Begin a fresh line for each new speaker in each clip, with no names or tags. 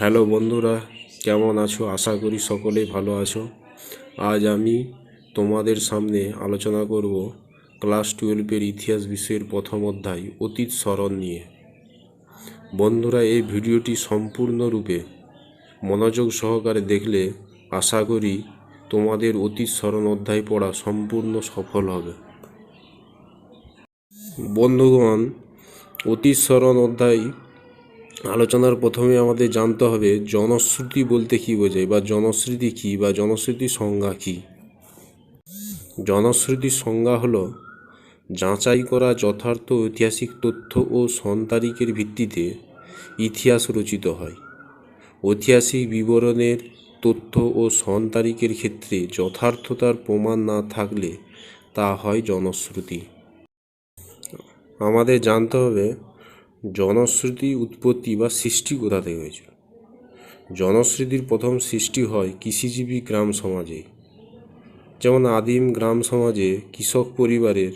Hello বন্ধুরা, কেমন আছো? আশা করি সকলেই ভালো আছো। আজ আমি তোমাদের সামনে আলোচনা করব ক্লাস 12-এর ইতিহাস বিষয়ের প্রথম অধ্যায় অতীত স্মরণ নিয়ে। বন্ধুরা, এই ভিডিওটি সম্পূর্ণরূপে মনোযোগ সহকারে দেখলে আশা করি তোমাদের অতীত স্মরণ অধ্যায় পড়া সম্পূর্ণ সফল হবে। বন্ধুগণ, অতীত স্মরণ অধ্যায় আলোচনার প্রথমে আমাদের জানতে হবে জনশ্রুতি বলতে কী বোঝায়, বা জনশ্রুতি কী, বা জনশ্রুতির সংজ্ঞা কী। জনশ্রুতির সংজ্ঞা হলো যাচাই করা যথার্থ ঐতিহাসিক তথ্য ও সন তারিখের ভিত্তিতে ইতিহাস রচিত হয়। ঐতিহাসিক বিবরণের তথ্য ও সন তারিখের ক্ষেত্রে যথার্থতার প্রমাণ না থাকলে তা হয় জনশ্রুতি। আমাদের জানতে হবে জনশ্রুতি উৎপত্তি বা সৃষ্টি কোথা থেকে হয়েছিল। জনশ্রুতির প্রথম সৃষ্টি হয় কৃষিজীবী গ্রাম সমাজে। যেমন আদিম গ্রাম সমাজে কৃষক পরিবারের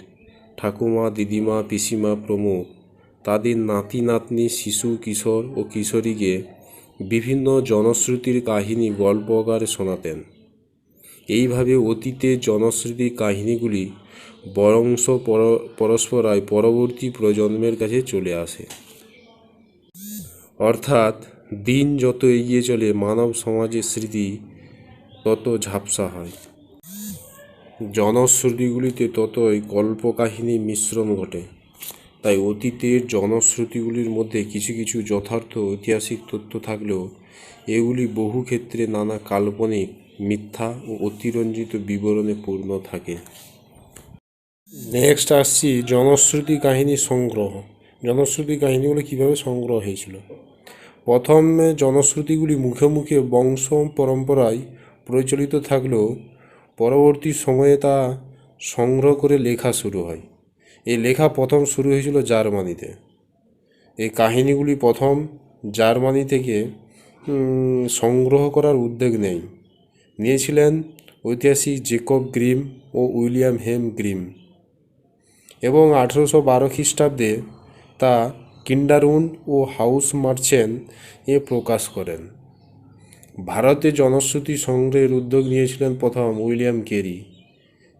ঠাকুমা, দিদিমা, পিসিমা প্রমুখ তাদের নাতি নাতনি, শিশু, কিশোর ও কিশোরীকে বিভিন্ন জনশ্রুতির কাহিনী গল্প আকারে শোনাতেন। এইভাবে অতীতের জনশ্রুতির কাহিনীগুলি বংশ পরস্পরায় পরবর্তী প্রজন্মের কাছে চলে আসে। অর্থাৎ দিন যত এগিয়ে চলে মানব সমাজের স্মৃতি তত ঝাপসা হয়। জনশ্রুতিগুলিতে ততই কল্পকাহিনী মিশ্রণ ঘটে। তাই অতীতের জনশ্রুতিগুলির মধ্যে কিছু কিছু যথার্থ ঐতিহাসিক তথ্য থাকলেও এগুলি বহু ক্ষেত্রে নানা কাল্পনিক, মিথ্যা ও অতিরঞ্জিত বিবরণে পূর্ণ থাকে। নেক্সট আসছি জনশ্রুতি কাহিনী সংগ্রহ। জনশ্রুতি কাহিনীগুলো কীভাবে সংগ্রহ হয়েছিল। প্রথমে জনশ্রুতিগুলি মুখে মুখে বংশ পরম্পরায় প্রচলিত থাকলেও পরবর্তী সময়ে তা সংগ্রহ করে লেখা শুরু হয়। এই লেখা প্রথম শুরু হয়েছিল জার্মানিতে। এই কাহিনীগুলি প্রথম জার্মানি থেকে সংগ্রহ করার উদ্যোগ নিয়েছিলেন ঐতিহাসিক জেকব গ্রিম ও উইলিয়াম হেম গ্রিম, এবং 1812 খ্রিস্টাব্দে তা কিন্ডারউন্ড ও হাউস মার্চেন্ট এ প্রকাশ করেন। ভারতে জনশ্রুতি সংগ্রহের উদ্যোগ নিয়েছিলেন প্রথম উইলিয়াম কেরি,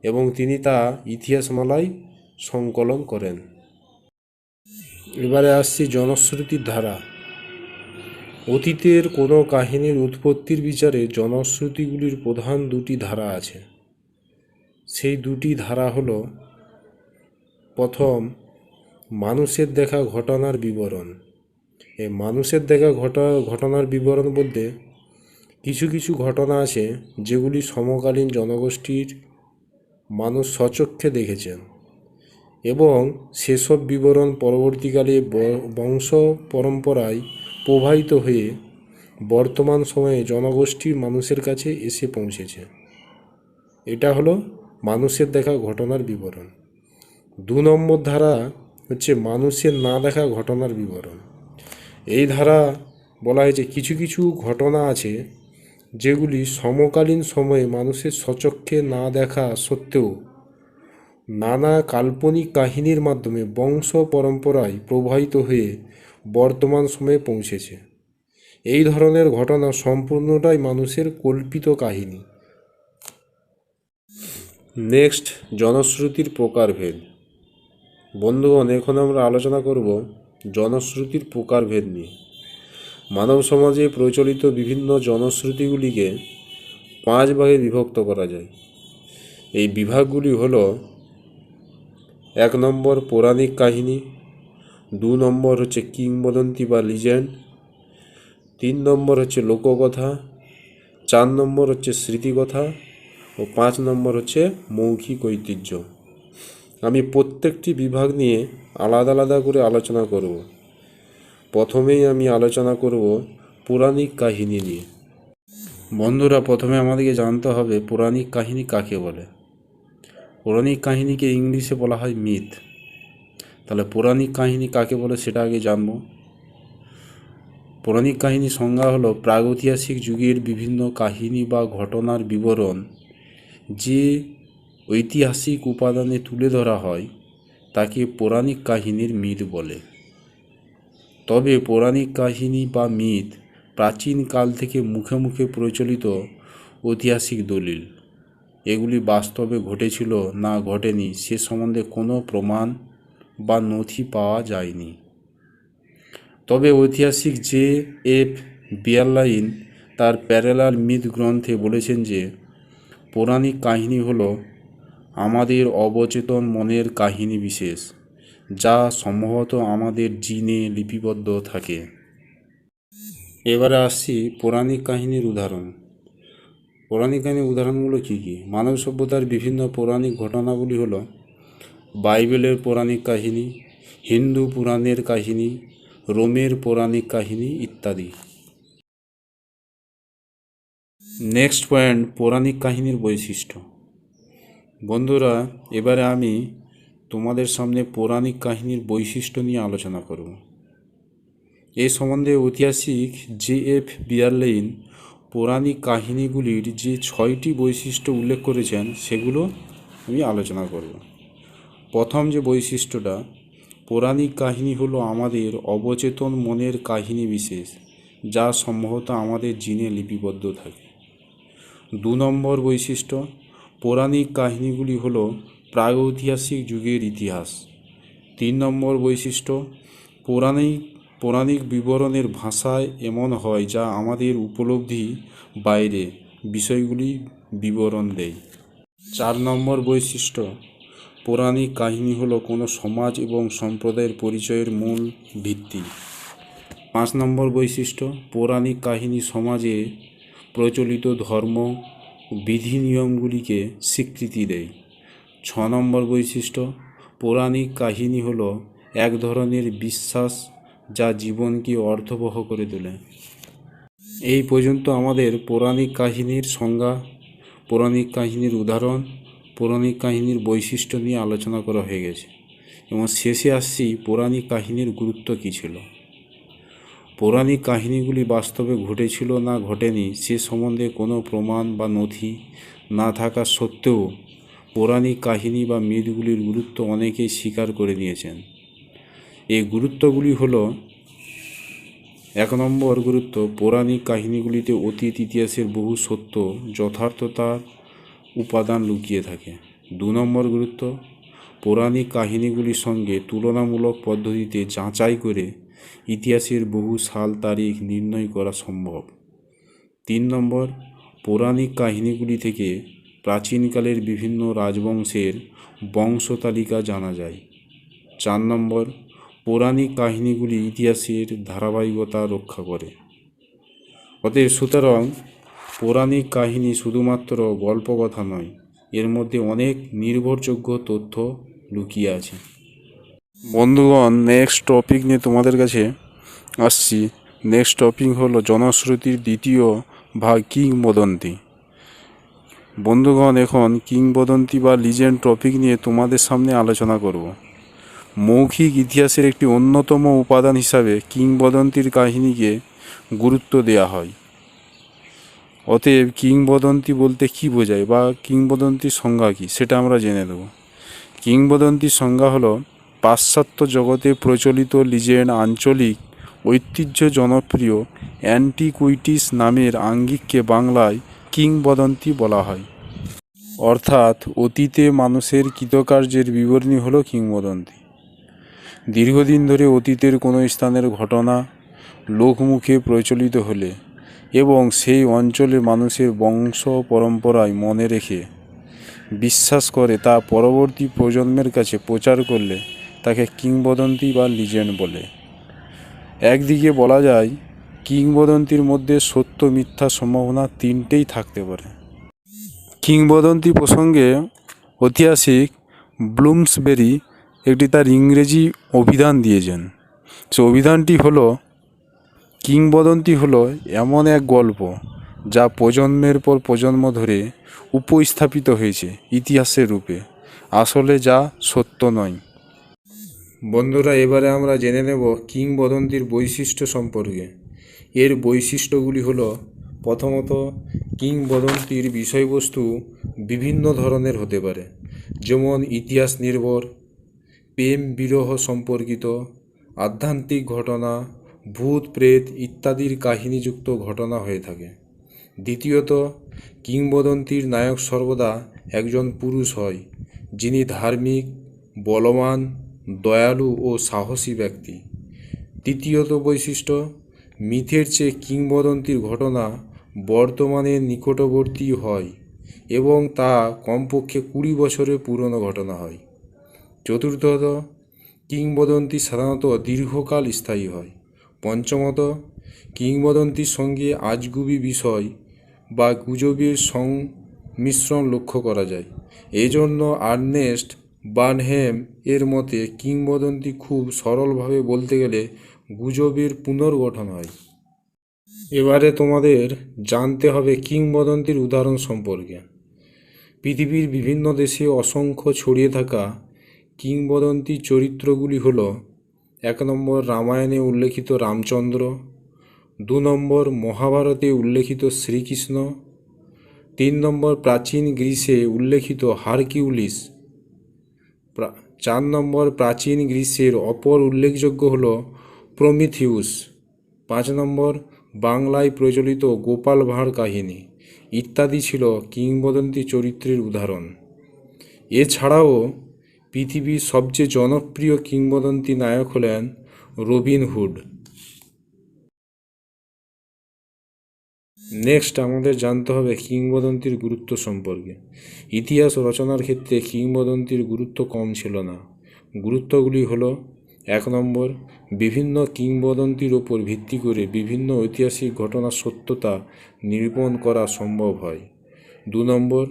এবং তিনি তা ইতিহাসমালায় সংকলন করেন। এবারে আসছি জনশ্রুতির ধারা। অতীতের কোনো কাহিনীর উৎপত্তির বিচারে জনশ্রুতিগুলির প্রধান দুটি ধারা আছে। সেই দুটি ধারা হলো, প্রথম মানুষের দেখা ঘটনার বিবরণ। এই মানুষের দেখা ঘটনার বিবরণ বলতে কিছু কিছু ঘটনা আছে যেগুলি সমকালীন জনগোষ্ঠীর মানুষ স্বচক্ষে দেখেছেন, এবং সেসব বিবরণ পরবর্তীকালে বংশ পরম্পরায় প্রবাহিত হয়ে বর্তমান সময়ে জনগোষ্ঠীর মানুষের কাছে এসে পৌঁছেছে। এটা হলো মানুষের দেখা ঘটনার বিবরণ। 2 নম্বর ধারা হচ্ছে মানুষের না দেখা ঘটনার বিবরণ। এই ধারা বলা হয়েছে কিছু কিছু ঘটনা আছে যেগুলি সমকালীন সময়ে মানুষের স্বচক্ষে না দেখা সত্ত্বেও নানা কাল্পনিক কাহিনীর মাধ্যমে বংশ পরম্পরায় প্রবাহিত হয়ে বর্তমান সময়ে পৌঁছেছে। এই ধরনের ঘটনা সম্পূর্ণটাই মানুষের কল্পিত কাহিনী। নেক্সট, জনশ্রুতির প্রকারভেদ। বন্ধুগণ, এখন আমরা আলোচনা করব জনশ্রুতির প্রকারভেদ নিয়ে। মানব সমাজে প্রচলিত বিভিন্ন জনশ্রুতিগুলিকে 5 ভাগে বিভক্ত করা যায়। এই বিভাগগুলি হলো: 1 নম্বর পৌরাণিক কাহিনী, 2 নম্বর হচ্ছে কিংবদন্তি বা লিজেন্ড, 3 নম্বর হচ্ছে লোককথা, 4 নম্বর হচ্ছে স্মৃতিকথা, ও 5 নম্বর হচ্ছে মৌখিক ঐতিহ্য। আমি প্রত্যেকটি বিভাগ নিয়ে আলাদা আলাদা করে আলোচনা করব। প্রথমেই আমি আলোচনা করব পৌরাণিক কাহিনী নিয়ে। বন্ধুরা, প্রথমে আমাদেরকে জানতে হবে পৌরাণিক কাহিনী কাকে বলে। পৌরাণিক কাহিনীকে ইংলিশে বলা হয় মিথ। তাহলে পৌরাণিক কাহিনী কাকে বলে সেটা আগে জানব। পৌরাণিক কাহিনীর সংজ্ঞা হলো প্রাগৈতিহাসিক যুগের বিভিন্ন কাহিনী বা ঘটনার বিবরণ যে ঐতিহাসিক উপাদানে তুলে ধরা হয় তাকে পৌরাণিক কাহিনীর মিথ বলে। তবে পৌরাণিক কাহিনী বা মিথ প্রাচীনকাল থেকে মুখে মুখে প্রচলিত ঐতিহাসিক দলিল। এগুলি বাস্তবে ঘটেছিল না ঘটেনি সে সম্বন্ধে কোনো প্রমাণ বা নথি পাওয়া যায়নি। তবে ঐতিহাসিক J.F. বিয়ারলাইন তার প্যারালাল মিথ গ্রন্থে বলেছেন যে পৌরাণিক কাহিনী হলো আমাদের অবচেতন মনের কাহিনী বিশেষ, যা সম্ভবত আমাদের জিনে লিপিবদ্ধ থাকে। এবারে আসছি পৌরাণিক কাহিনীর উদাহরণ। পৌরাণিক কাহিনীর উদাহরণগুলো কী কী? মানব সভ্যতার বিভিন্ন পৌরাণিক ঘটনাগুলি হলো বাইবেলের পৌরাণিক কাহিনী, হিন্দু পুরাণের কাহিনী, রোমের পৌরাণিক কাহিনী ইত্যাদি। নেক্সট পয়েন্ট, পৌরাণিক কাহিনীর বৈশিষ্ট্য। বন্ধুরা, এবারে আমি তোমাদের সামনে পৌরাণিক কাহিনীর বৈশিষ্ট্য নিয়ে আলোচনা করব। এই সম্বন্ধে ঐতিহাসিক J.F. বিয়ারলাইন পৌরাণিক কাহিনীগুলির যে 6টি বৈশিষ্ট্য উল্লেখ করেছেন সেগুলো আমি আলোচনা করব। প্রথম যে বৈশিষ্ট্যটা, পৌরাণিক কাহিনী হলো আমাদের অবচেতন মনের কাহিনী বিশেষ, যা সম্ভবত আমাদের জিনে লিপিবদ্ধ থাকে। 2 নম্বর বৈশিষ্ট্য, পৌরাণিক কাহিনীগুলি হলো প্রাগৈতিহাসিক যুগের ইতিহাস। 3 নম্বর বৈশিষ্ট্য, পৌরাণিক বিবরণের ভাষায় এমন হয় যা আমাদের উপলব্ধি বাইরে বিষয়গুলি বিবরণ দেয়। 4 নম্বর বৈশিষ্ট্য, পৌরাণিক কাহিনী হলো কোনো সমাজ এবং সম্প্রদায়ের পরিচয়ের মূল ভিত্তি। 5 নম্বর বৈশিষ্ট্য, পৌরাণিক কাহিনী সমাজে প্রচলিত ধর্ম বিধি নিয়মগুলিকে স্বীকৃতি দেয়। 6 নম্বর বৈশিষ্ট্য, পৌরাণিক কাহিনী হলো এক ধরনের বিশ্বাস যা জীবনকে অর্থবহ করে তোলে। এই পর্যন্ত আমাদের পৌরাণিক কাহিনীর সংজ্ঞা, পৌরাণিক কাহিনীর উদাহরণ, পৌরাণিক কাহিনীর বৈশিষ্ট্য নিয়ে আলোচনা করা হয়ে গেছে এবং শেষে আসছি পৌরাণিক কাহিনীর গুরুত্ব কী ছিল। পৌরাণিক কাহিনীগুলি বাস্তবে ঘটেছিল না ঘটেনি সে সম্বন্ধে কোনো প্রমাণ বা নথি না থাকা সত্ত্বেও পৌরাণিক কাহিনী বা মিথগুলির গুরুত্ব অনেকেই স্বীকার করে নিয়েছেন। এই গুরুত্বগুলি হলো: 1 নম্বর গুরুত্ব, পৌরাণিক কাহিনীগুলিতে অতীত ইতিহাসের বহু সত্য যথার্থতার উপাদান লুকিয়ে থাকে। 2 নম্বর গুরুত্ব, পৌরাণিক কাহিনীগুলির সঙ্গে তুলনামূলক পদ্ধতিতে যাচাই করে ইতিহাসের বহু সাল তারিখ নির্ণয় করা সম্ভব। 3 নম্বর, পৌরাণিক কাহিনীগুলি থেকে প্রাচীনকালের বিভিন্ন রাজবংশের বংশতালিকা জানা যায়। 4 নম্বর, পৌরাণিক কাহিনীগুলি ইতিহাসের ধারাবাহিকতা রক্ষা করে। অতএব সুতরাং পৌরাণিক কাহিনী শুধুমাত্র গল্পকথা নয়, এর মধ্যে অনেক নির্ভরযোগ্য তথ্য লুকিয়ে আছে। বন্ধুগণ, নেক্সট টপিক নিয়ে তোমাদের কাছে আসছি। নেক্সট টপিক হলো জনশ্রুতির দ্বিতীয় ভাগ, কিংবদন্তি। বন্ধুগণ, এখন কিংবদন্তি বা লিজেন্ড টপিক নিয়ে তোমাদের সামনে আলোচনা করব। মৌখিক ইতিহাসের একটি অন্যতম উপাদান হিসাবে কিংবদন্তির কাহিনীকে গুরুত্ব দেওয়া হয়। অতএব কিংবদন্তি বলতে কী বোঝায় বা কিংবদন্তির সংজ্ঞা কী সেটা আমরা জেনে দেব। কিংবদন্তির সংজ্ঞা হলো পাশ্চাত্য জগতে প্রচলিত লিজেন্ড, আঞ্চলিক ঐতিহ্য, জনপ্রিয় অ্যান্টিকুইটিস নামের আঙ্গিককে বাংলায় কিংবদন্তি বলা হয়। অর্থাৎ অতীতে মানুষের কৃতকার্যের বিবরণী হলো কিংবদন্তি। দীর্ঘদিন ধরে অতীতের কোনো স্থানের ঘটনা লোকমুখে প্রচলিত হলে এবং সেই অঞ্চলে মানুষের বংশ পরম্পরায় মনে রেখে বিশ্বাস করে তা পরবর্তী প্রজন্মের কাছে প্রচার করলে তাকে কিংবদন্তি বা লিজেন্ড বলে। একদিকে বলা যায় কিংবদন্তির মধ্যে সত্য মিথ্যা সম্ভাবনা তিনটেই থাকতে পারে। কিংবদন্তি প্রসঙ্গে ঐতিহাসিক ব্লুমসবেরি একটি তার ইংরেজি অভিধান দিয়েছেন। সে অভিধানটি হলো, কিংবদন্তি হলো এমন এক গল্প যা প্রজন্মের পর প্রজন্ম ধরে উপস্থাপিত হয়েছে ইতিহাসের রূপে, আসলে যা সত্য নয়। বন্ধুরা, এবারে আমরা জেনে নেব কিংবদন্তির বৈশিষ্ট্য সম্পর্কে। এর বৈশিষ্ট্যগুলি হলো: প্রথমত, কিংবদন্তির বিষয়বস্তু বিভিন্ন ধরনের হতে পারে, যেমন ইতিহাস নির্ভর, প্রেম বিরহ সম্পর্কিত, আধ্যাত্মিক ঘটনা, ভূত প্রেত ইত্যাদির কাহিনীযুক্ত ঘটনা হয়ে থাকে। দ্বিতীয়ত, কিংবদন্তির নায়ক সর্বদা একজন পুরুষ হয়, যিনি ধার্মিক, বলবান, দয়ালু ও সাহসী ব্যক্তি। তৃতীয়ত বৈশিষ্ট্য, মিথের চেয়ে কিংবদন্তির ঘটনা বর্তমানে নিকটবর্তী হয় এবং তা কমপক্ষে 20 বছরের পুরনো ঘটনা হয়। চতুর্থত, কিংবদন্তি সাধারণত দীর্ঘকাল স্থায়ী হয়। পঞ্চমত, কিংবদন্তির সঙ্গে আজগুবি বিষয় বা গুজবের সংমিশ্রণ লক্ষ্য করা যায়। এজন্য আর্নেস্ট বার্নহেম এর মতে কিংবদন্তি খুব সরলভাবে বলতে গেলে গুজবের পুনর্গঠন হয়। এবারে তোমাদের জানতে হবে কিংবদন্তির উদাহরণ সম্পর্কে। পৃথিবীর বিভিন্ন দেশে অসংখ্য ছড়িয়ে থাকা কিংবদন্তি চরিত্রগুলি হল: 1 নম্বর, রামায়ণে উল্লেখিত রামচন্দ্র। 2 নম্বর, মহাভারতে উল্লেখিত শ্রীকৃষ্ণ। 3 নম্বর, প্রাচীন গ্রীসে উল্লেখিত হারকিউলিস। 4 নম্বর, প্রাচীন গ্রীসের অপর উল্লেখযোগ্য হল প্রমিথিউস। 5 নম্বর, বাংলায় প্রচলিত গোপাল ভাঁড় কাহিনী ইত্যাদি ছিল কিংবদন্তি চরিত্রের উদাহরণ। এছাড়াও পৃথিবীর সবচেয়ে জনপ্রিয় কিংবদন্তি নায়ক হলেন রবিন হুড। নেক্সট আমাদের জানতে হবে কিংবদন্তির গুরুত্ব সম্পর্কে। ইতিহাস রচনার ক্ষেত্রে কিংবদন্তির গুরুত্ব কম ছিল না। গুরুত্বগুলি হলো: 1 নম্বর, বিভিন্ন কিংবদন্তির ওপর ভিত্তি করে বিভিন্ন ঐতিহাসিক ঘটনার সত্যতা নিরূপণ করা সম্ভব হয়। 2 নম্বর,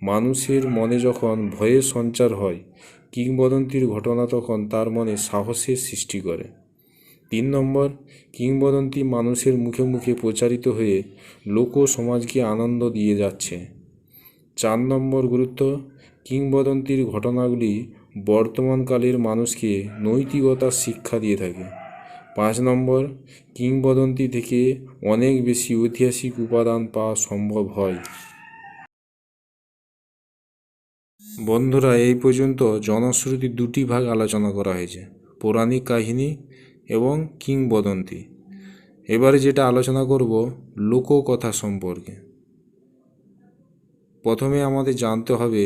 মানুষের মনে যখন ভয়ের সঞ্চার হয়, কিংবদন্তির ঘটনা তখন তার মনে সাহসের সৃষ্টি করে। 3 নম্বর, কিংবদন্তি মানুষের মুখে মুখে প্রচারিত হয়ে লোক সমাজকে আনন্দ দিয়ে যাচ্ছে। 4 নম্বর গুরুত্ব, কিংবদন্তির ঘটনাগুলি বর্তমানকালের মানুষকে নৈতিকতার শিক্ষা দিয়ে থাকে। 5 নম্বর, কিংবদন্তি থেকে অনেক বেশি ঐতিহাসিক উপাদান পাওয়া সম্ভব হয়। বন্ধুরা, এই পর্যন্ত জনশ্রুতির 2টি ভাগ আলোচনা করা হয়েছে: পৌরাণিক কাহিনী এবং কিংবদন্তি। এবারে যেটা আলোচনা করব লোককথা সম্পর্কে। প্রথমে আমাদের জানতে হবে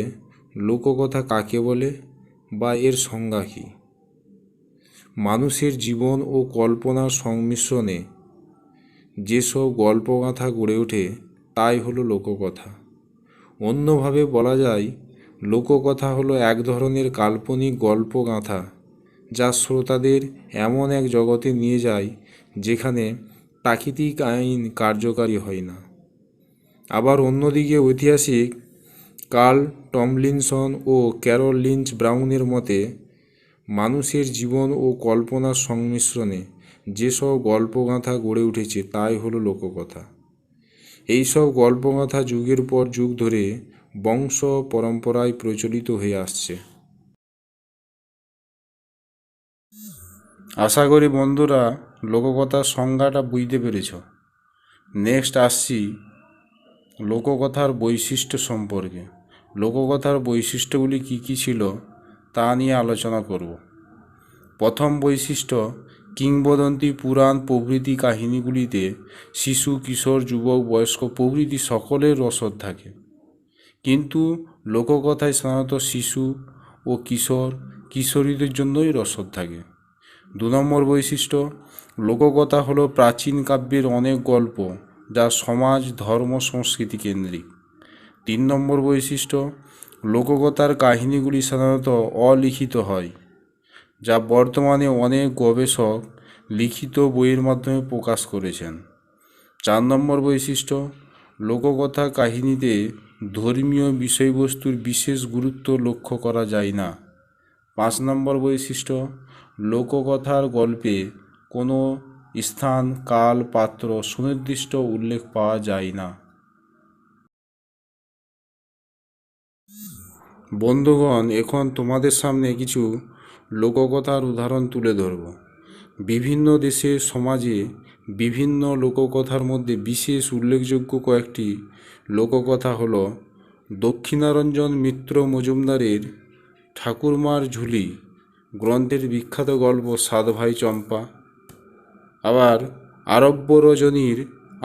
লোককথা কাকে বলে বা এর সংজ্ঞা কী। মানুষের জীবন ও কল্পনার সংমিশ্রণে যেসব গল্পগাথা গড়ে ওঠে তাই হলো লোককথা। অন্যভাবে বলা যায়, লোককথা হলো এক ধরনের কাল্পনিক গল্পগাথা যা শ্রোতাদের এমন এক জগতে নিয়ে যায় যেখানে প্রাকৃতিক আইন কার্যকারী হয় না। আবার অন্যদিকে ঐতিহাসিক কার্ল টমলিনসন ও ক্যারল লিঞ্চ ব্রাউনের মতে মানুষের জীবন ও কল্পনার সংমিশ্রণে যেসব গল্পগাথা গড়ে উঠেছে তাই হলো লোককথা। এইসব গল্পগাথা যুগের পর যুগ ধরে বংশ পরম্পরায় প্রচলিত হয়ে আসছে। আশা করি বন্ধুরা লোককথার সংজ্ঞাটা বুঝতে পেরেছ। নেক্সট আসছি লোককথার বৈশিষ্ট্য সম্পর্কে। লোককথার বৈশিষ্ট্যগুলি কী কী ছিল তা নিয়ে আলোচনা করব। প্রথম বৈশিষ্ট্য, কিংবদন্তি, পুরাণ প্রভৃতি কাহিনীগুলিতে শিশু, কিশোর, যুবক, বয়স্ক প্রভৃতি সকলের রসদ থাকে, কিন্তু লোককথায় সাধারণত শিশু ও কিশোর, কিশোরীদের জন্যই রসদ থাকে। 2 নম্বর বৈশিষ্ট্য, লোককথা হলো প্রাচীন কাব্যের অনেক গল্প যা সমাজ, ধর্ম, সংস্কৃতি কেন্দ্রিক। 3 নম্বর বৈশিষ্ট্য, লোককথার কাহিনীগুলি সাধারণত অলিখিত হয়, যা বর্তমানে অনেক গবেষক লিখিত বইয়ের মাধ্যমে প্রকাশ করেছেন। 4 নম্বর বৈশিষ্ট্য, লোককথা কাহিনীতে ধর্মীয় বিষয়বস্তুর বিশেষ গুরুত্ব লক্ষ্য করা যায় না। 5 নম্বর বৈশিষ্ট্য, লোককথার গল্পে কোনো স্থান, কাল, পাত্র সুনির্দিষ্ট উল্লেখ পাওয়া যায় না। বন্ধুগণ, এখন তোমাদের সামনে কিছু লোককথার উদাহরণ তুলে ধরব। বিভিন্ন দেশের সমাজে বিভিন্ন লোককথার মধ্যে বিশেষ উল্লেখযোগ্য কয়েকটি লোককথা হল দক্ষিণারঞ্জন মিত্র মজুমদারের ঠাকুরমার ঝুলি গ্রন্থের বিখ্যাত গল্প 7 ভাই চম্পা, আবার আরব্য রজনীর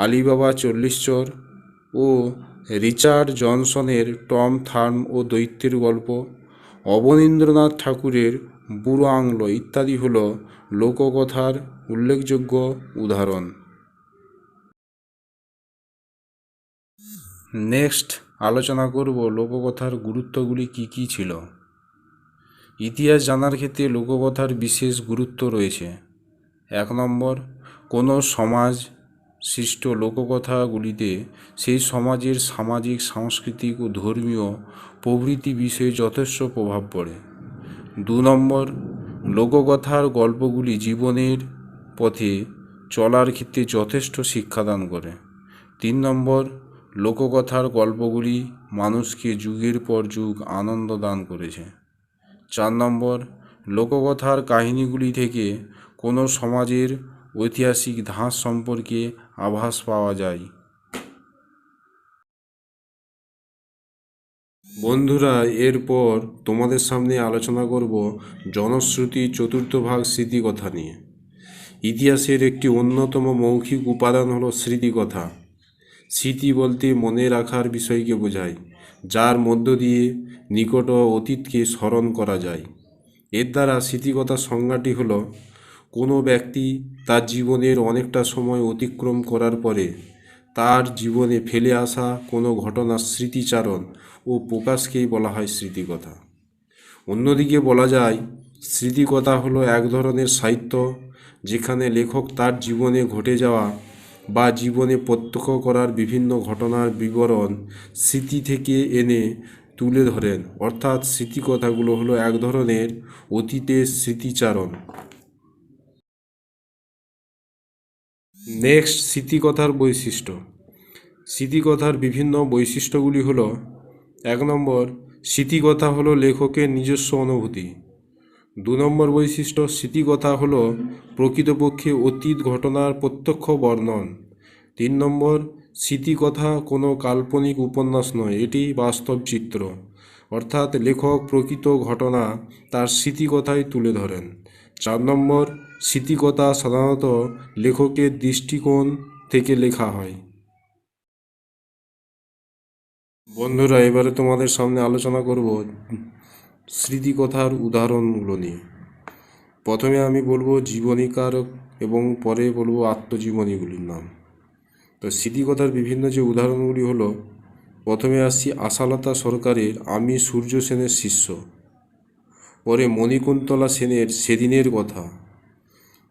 আলিবাবা 40 চোর ও রিচার্ড জনসনের টম থার্ম ও দৈত্যের গল্প, অবনীন্দ্রনাথ ঠাকুরের বুড়ো আংলো ইত্যাদি হল লোককথার উল্লেখযোগ্য উদাহরণ। নেক্সট আলোচনা করব লোককথার গুরুত্বগুলি কি কি ছিল। ইতিহাস জানার ক্ষেত্রে লোককথার বিশেষ গুরুত্ব রয়েছে। 1 নম্বর, কোনো সমাজ সৃষ্ট লোককথাগুলিতে সেই সমাজের সামাজিক, সাংস্কৃতিক ও ধর্মীয় প্রভৃতি বিষয়ে যথেষ্ট প্রভাব পড়ে। 2 নম্বর, লোককথার গল্পগুলি জীবনের পথে চলার ক্ষেত্রে যথেষ্ট শিক্ষাদান করে। 3 নম্বর, লোককথার গল্পগুলি মানুষকে যুগের পর যুগ আনন্দ দান করেছে। 4 নম্বর, লোককথার কাহিনীগুলি থেকে কোনো সমাজের ঐতিহাসিক ধাঁচ সম্পর্কে আভাস পাওয়া যায়। বন্ধুরা, এরপর তোমাদের সামনে আলোচনা করব জনশ্রুতি চতুর্থ ভাগ স্মৃতিকথা নিয়ে। ইতিহাসের একটি অন্যতম মৌখিক উপাদান হলো স্মৃতিকথা। স্মৃতি বলতে মনে রাখার বিষয়কে বোঝায়, যার মধ্য দিয়ে নিকট অতীতকে স্মরণ করা যায়। এর দ্বারা স্মৃতিকথার সংজ্ঞাটি হলো কোনো ব্যক্তি তার জীবনের অনেকটা সময় অতিক্রম করার পরে তার জীবনে ফেলে আসা কোনো ঘটনার স্মৃতিচারণ ও প্রকাশকেই বলা হয় স্মৃতিকথা। অন্যদিকে বলা যায়, স্মৃতিকথা হলো এক ধরনের সাহিত্য যেখানে লেখক তার জীবনে ঘটে যাওয়া বা জীবনে প্রত্যক্ষ করার বিভিন্ন ঘটনার বিবরণ স্মৃতি থেকে এনে তুলে ধরেন। অর্থাৎ স্মৃতিকথাগুলো হলো এক ধরনের অতীতের স্মৃতিচারণ। নেক্সট, স্মৃতিকথার বৈশিষ্ট্য। স্মৃতিকথার বিভিন্ন বৈশিষ্ট্যগুলি হলো: 1 নম্বর, স্মৃতিকথা হলো লেখকের নিজস্ব অনুভূতি। 2 নম্বর বৈশিষ্ট্য, স্মৃতিকথা হলো প্রকৃতপক্ষে অতীত ঘটনার প্রত্যক্ষ বর্ণন। 3 নম্বর, স্মৃতিকথা কোনো কাল্পনিক উপন্যাস নয়, এটি বাস্তব চিত্র, অর্থাৎ লেখক প্রকৃত ঘটনা তার স্মৃতিকথায় তুলে ধরেন। 4 নম্বর, স্মৃতিকথা সাধারণত লেখকের দৃষ্টিকোণ থেকে লেখা হয়। বন্ধুরা, এবারে তোমাদের সামনে আলোচনা করব স্মৃতিকথার উদাহরণগুলো নিয়ে। প্রথমে আমি বলবো জীবনীকার এবং পরে বলবো আত্মজীবনীগুলির নাম। তো স্মৃতিকথার বিভিন্ন যে উদাহরণগুলি হলো, প্রথমে আসছি আশালতা সরকারের আমি সূর্য সেনের শিষ্য, পরে মণিকুন্তলা সেনের সেদিনের কথা,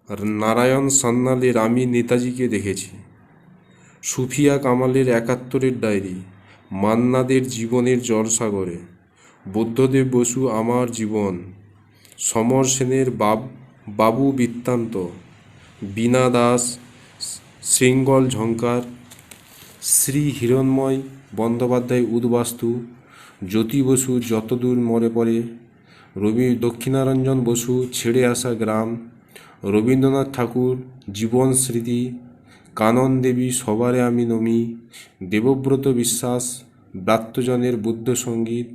আর নারায়ণ সান্যালের আমি নেতাজিকে দেখেছি, সুফিয়া কামালের 71-এর ডায়েরি, মান্নাদের জীবনের জলসাগরে, বুদ্ধদেব বসু আমার জীবন, সমর সেনের বাবু বৃত্তান্ত, বীণা দাস শৃঙ্গল ঝঙ্কার, শ্রী হিরণময় বন্দ্যোপাধ্যায় উদ্বাস্তু, জ্যোতি বসু যতদূর মরে পড়ে, দক্ষিণারঞ্জন বসু ছেড়ে আসা গ্রাম, রবীন্দ্রনাথ ঠাকুর জীবন স্মৃতি, কানন দেবী সবারে আমি নমি, দেবব্রত বিশ্বাস ব্রাত্যজনের বুদ্ধ সঙ্গীত,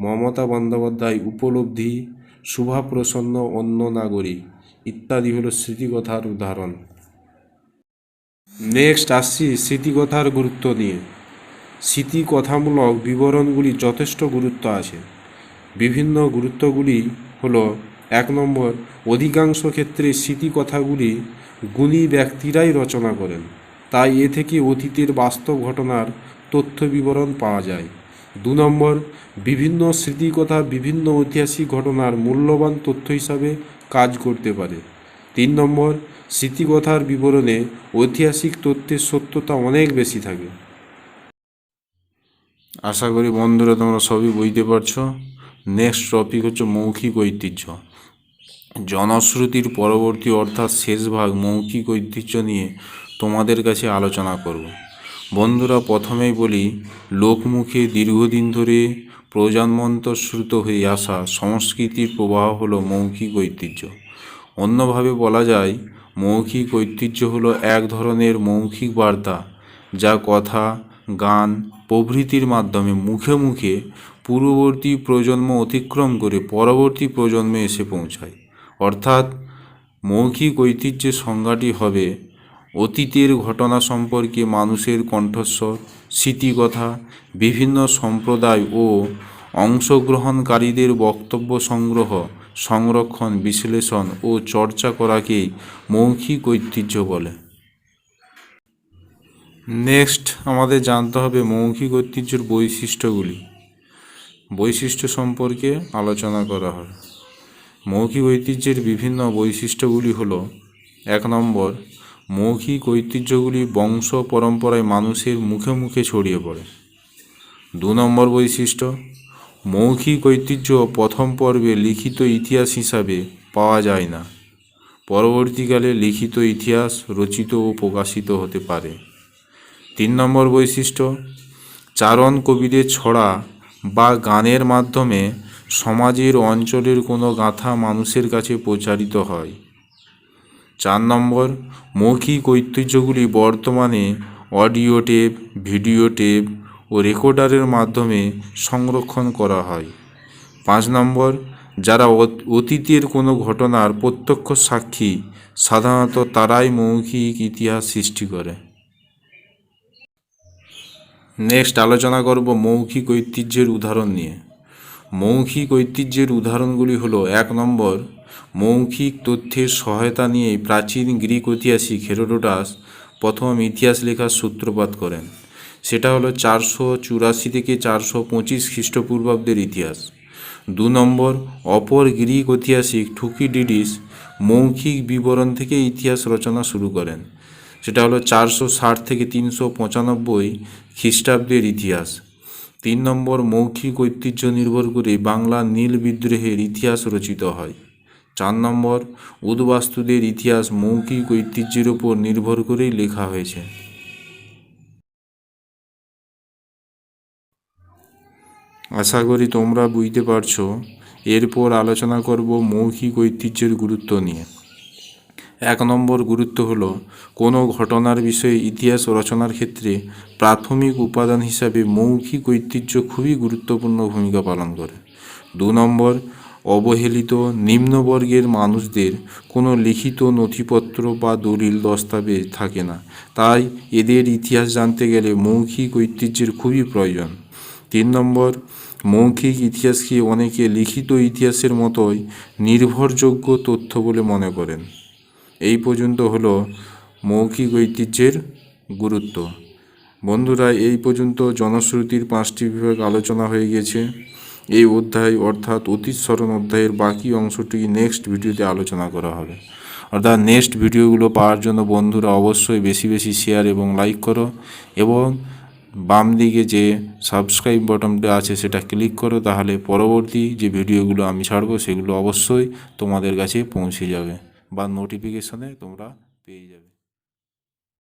মমতা বন্দ্যোপাধ্যায় উপলব্ধি, শুভা প্রসন্ন অন্য নাগরিক ইত্যাদি হলো স্মৃতিকথার উদাহরণ। নেক্সট আসছি স্মৃতিকথার গুরুত্ব নিয়ে। স্মৃতিকথামূলক বিবরণগুলি যথেষ্ট গুরুত্ব আছে। বিভিন্ন গুরুত্বগুলি হলো: 1 নম্বর, অধিকাংশ ক্ষেত্রে স্মৃতিকথাগুলি গুণী ব্যক্তিরাই রচনা করেন, তাই এ থেকে অতীতের বাস্তব ঘটনার তথ্য বিবরণ পাওয়া যায়। 2 নম্বর, বিভিন্ন স্মৃতিকথা বিভিন্ন ঐতিহাসিক ঘটনার মূল্যবান তথ্য হিসাবে কাজ করতে পারে। 3 নম্বর, স্মৃতিকথার বিবরণে ঐতিহাসিক তথ্যের সত্যতা অনেক বেশি থাকে। আশা করি বন্ধুরা তোমরা সবই বুঝতে পারছো। নেক্সট টপিক হচ্ছে মৌখিক ঐতিহ্য। জনশ্রুতির পরবর্তী অর্থাৎ শেষ ভাগ মৌখিক ঐতিহ্য নিয়ে তোমাদের কাছে আলোচনা করব। বন্ধুরা, প্রথমেই বলি, লোকমুখে দীর্ঘদিন ধরে প্রজন্মান্তরশ্রুত হয়ে আসা সংস্কৃতির প্রবাহ হলো মৌখিক ঐতিহ্য। অন্যভাবে বলা যায়, মৌখিক ঐতিহ্য হলো এক ধরনের মৌখিক বার্তা যা কথা, গান প্রভৃতির মাধ্যমে মুখে মুখে পূর্ববর্তী প্রজন্ম অতিক্রম করে পরবর্তী প্রজন্মে এসে পৌঁছায়। অর্থাৎ
মৌখিক ঐতিহ্যের সংজ্ঞাটি হবে অতীতের ঘটনা সম্পর্কে মানুষের কণ্ঠস্বর, স্মৃতিকথা, বিভিন্ন সম্প্রদায় ও অংশগ্রহণকারীদের বক্তব্য সংগ্রহ, সংরক্ষণ, বিশ্লেষণ ও চর্চা করাকেই মৌখিক ঐতিহ্য বলে। নেক্সট আমাদের জানতে হবে মৌখিক ঐতিহ্যের বৈশিষ্ট্য সম্পর্কে আলোচনা করা হয়। মৌখিক ঐতিহ্যের বিভিন্ন বৈশিষ্ট্যগুলি হলো: 1 নম্বর, মৌখিক ঐতিহ্যগুলি বংশ পরম্পরায় মানুষের মুখে মুখে ছড়িয়ে পড়ে। 2 নম্বর বৈশিষ্ট্য, মৌখিক ঐতিহ্য প্রথম পর্বে লিখিত ইতিহাস হিসাবে পাওয়া যায় না, পরবর্তীকালে লিখিত ইতিহাস রচিত ও প্রকাশিত হতে পারে। 3 নম্বর বৈশিষ্ট্য, চারণ কবিদের ছড়া বা গানের মাধ্যমে সমাজের অঞ্চলের কোনো গাথা মানুষের কাছে প্রচারিত হয়। 4 নম্বর, মৌখিক ঐতিহ্যগুলি বর্তমানে অডিও টেপ, ভিডিও টেপ ও রেকর্ডারের মাধ্যমে সংরক্ষণ করা হয়। 5 নম্বর, যারা অতীতের কোনো ঘটনার প্রত্যক্ষ সাক্ষী, সাধারণত তারাই মৌখিক ইতিহাস সৃষ্টি করে। নেক্সট আলোচনা করব মৌখিক ঐতিহ্যের উদাহরণ নিয়ে। মৌখিক ঐতিহ্যের উদাহরণগুলি হলো: 1 নম্বর, মৌখিক তথ্যের সহায়তা নিয়ে প্রাচীন গ্রিক ঐতিহাসিক হেরোডোটাস প্রথম ইতিহাস লেখার সূত্রপাত করেন। সেটা হলো 484 থেকে 425 খ্রিস্টপূর্বাব্দের ইতিহাস। 2 নম্বর, অপর গ্রিক ঐতিহাসিক থুকিডিডিস মৌখিক বিবরণ থেকে ইতিহাস রচনা শুরু করেন। সেটা হলো 460 থেকে 395 খ্রিস্টাব্দের ইতিহাস। 3 নম্বর, মৌখিক ঐতিহ্য নির্ভর করে বাংলা নীল বিদ্রোহের ইতিহাস রচিত হয়। 4 নম্বর, উদ্বাস্তুদের ইতিহাস মৌখিক ঐতিহ্যের উপর নির্ভর করেই লেখা হয়েছে। আশা করি তোমরা বুঝতে পারছো। এরপর আলোচনা করব মৌখিক ঐতিহ্যের গুরুত্ব নিয়ে। 1 নম্বর গুরুত্ব হলো কোনো ঘটনার বিষয়ে ইতিহাস রচনার ক্ষেত্রে প্রাথমিক উপাদান হিসাবে মৌখিক ঐতিহ্য খুবই গুরুত্বপূর্ণ ভূমিকা পালন করে। 2 নম্বর, অবহেলিত নিম্নবর্গের মানুষদের কোনো লিখিত নথিপত্র বা দলিল দস্তাবেজ থাকে না, তাই এদের ইতিহাস জানতে গেলে মৌখিক ঐতিহ্যের খুবই প্রয়োজন। 3 নম্বর, মৌখিক ইতিহাসকে অনেকে লিখিত ইতিহাসের মতোই নির্ভরযোগ্য তথ্য বলে মনে করেন। এই পর্যন্ত হলো মৌখিক ঐতিহ্যের গুরুত্ব। বন্ধুরা, এই পর্যন্ত জনশ্রুতির 5টি বিভাগ আলোচনা হয়ে গেছে। এই অধ্যায় অর্থাৎ অতীত স্মরণ অধ্যায়ের বাকি অংশটি নেক্সট ভিডিওতে আলোচনা করা হবে। অর্থাৎ নেক্সট ভিডিওগুলো পাওয়ার জন্য বন্ধুরা অবশ্যই বেশি বেশি শেয়ার এবং লাইক করো, এবং বাম দিকে যে সাবস্ক্রাইব বাটনটা আছে সেটা ক্লিক করো, তাহলে পরবর্তী যে ভিডিওগুলো আমি ছাড়বো সেগুলো অবশ্যই তোমাদের কাছে পৌঁছে যাবে বা নোটিফিকেশনে তোমরা পেয়ে যাবে।